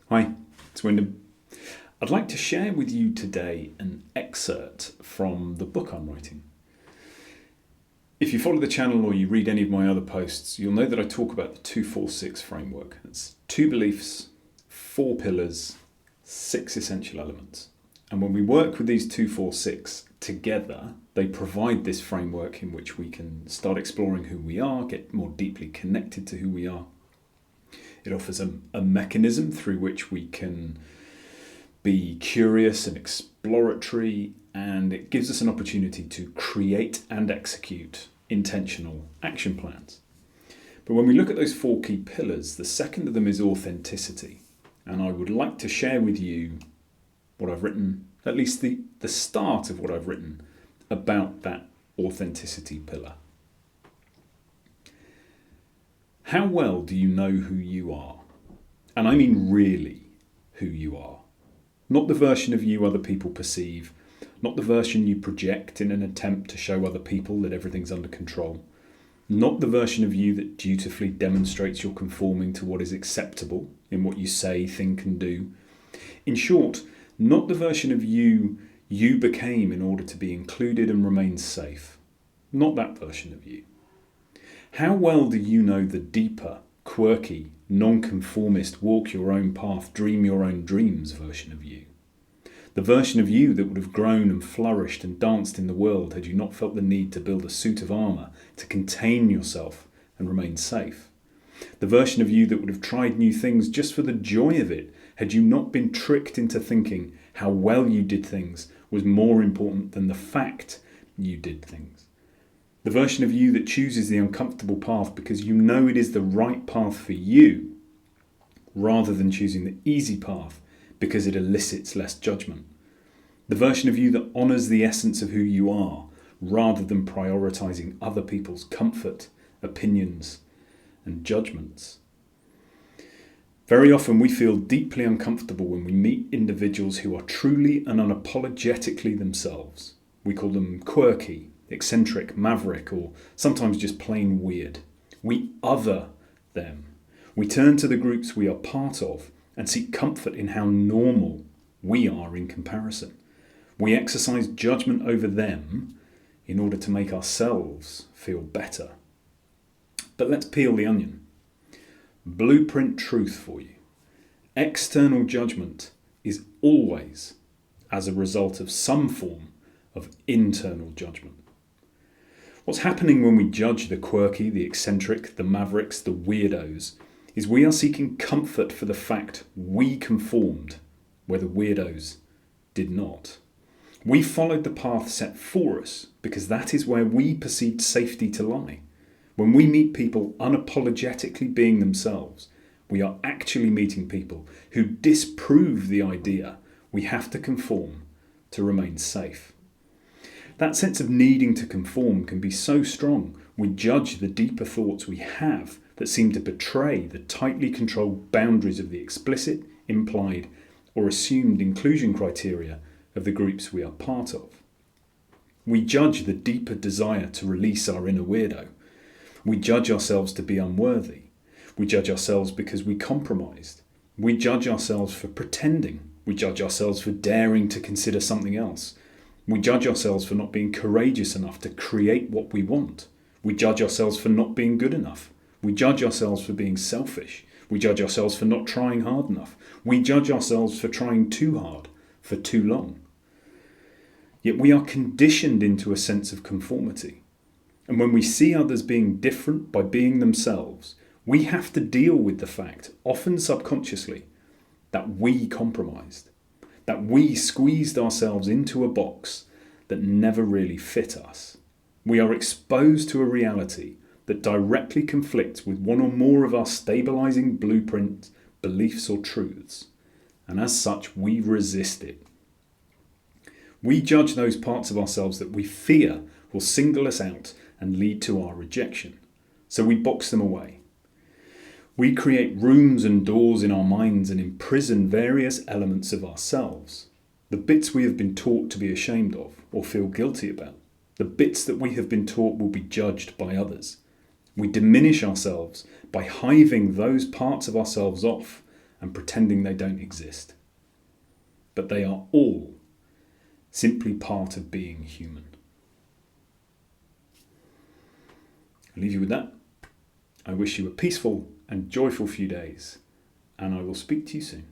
Hi, it's Wyndham. I'd like to share with you today an excerpt from the book I'm writing. If you follow the channel or you read any of my other posts, you'll know that I talk about the 2-4-6 framework. It's 2 beliefs, 4 pillars, 6 essential elements. And when we work with these 2-4-6 together, they provide this framework in which we can start exploring who we are, get more deeply connected to who we are. It offers a mechanism through which we can be curious and exploratory, and it gives us an opportunity to create and execute intentional action plans. But when we look at those 4 key pillars, the second of them is authenticity. And I would like to share with you what I've written, at least the start of what I've written about that authenticity pillar. How well do you know who you are? And I mean really who you are. Not the version of you other people perceive, not the version you project in an attempt to show other people that everything's under control, not the version of you that dutifully demonstrates you're conforming to what is acceptable in what you say, think and do. In short, not the version of you became in order to be included and remain safe. Not that version of you. How well do you know the deeper, quirky, non-conformist, walk your own path, dream your own dreams version of you? The version of you that would have grown and flourished and danced in the world had you not felt the need to build a suit of armour to contain yourself and remain safe. The version of you that would have tried new things just for the joy of it had you not been tricked into thinking how well you did things was more important than the fact you did things. The version of you that chooses the uncomfortable path because you know it is the right path for you, rather than choosing the easy path because it elicits less judgment. The version of you that honours the essence of who you are, rather than prioritising other people's comfort, opinions, and judgments. Very often we feel deeply uncomfortable when we meet individuals who are truly and unapologetically themselves. We call them quirky, eccentric, maverick, or sometimes just plain weird. We other them. We turn to the groups we are part of and seek comfort in how normal we are in comparison. We exercise judgment over them in order to make ourselves feel better. But let's peel the onion. Blueprint truth for you. External judgment is always as a result of some form of internal judgment. What's happening when we judge the quirky, the eccentric, the mavericks, the weirdos, is we are seeking comfort for the fact we conformed where the weirdos did not. We followed the path set for us because that is where we perceived safety to lie. When we meet people unapologetically being themselves, we are actually meeting people who disprove the idea we have to conform to remain safe. That sense of needing to conform can be so strong, we judge the deeper thoughts we have that seem to betray the tightly controlled boundaries of the explicit, implied, or assumed inclusion criteria of the groups we are part of. We judge the deeper desire to release our inner weirdo. We judge ourselves to be unworthy. We judge ourselves because we compromised. We judge ourselves for pretending. We judge ourselves for daring to consider something else. We judge ourselves for not being courageous enough to create what we want. We judge ourselves for not being good enough. We judge ourselves for being selfish. We judge ourselves for not trying hard enough. We judge ourselves for trying too hard for too long. Yet we are conditioned into a sense of conformity. And when we see others being different by being themselves, we have to deal with the fact, often subconsciously, that we compromised. That we squeezed ourselves into a box that never really fit us. We are exposed to a reality that directly conflicts with one or more of our stabilizing blueprint, beliefs or truths, and as such we resist it. We judge those parts of ourselves that we fear will single us out and lead to our rejection, so we box them away. We create rooms and doors in our minds and imprison various elements of ourselves. The bits we have been taught to be ashamed of or feel guilty about. The bits that we have been taught will be judged by others. We diminish ourselves by hiving those parts of ourselves off and pretending they don't exist. But they are all simply part of being human. I'll leave you with that. I wish you a peaceful and joyful few days, and I will speak to you soon.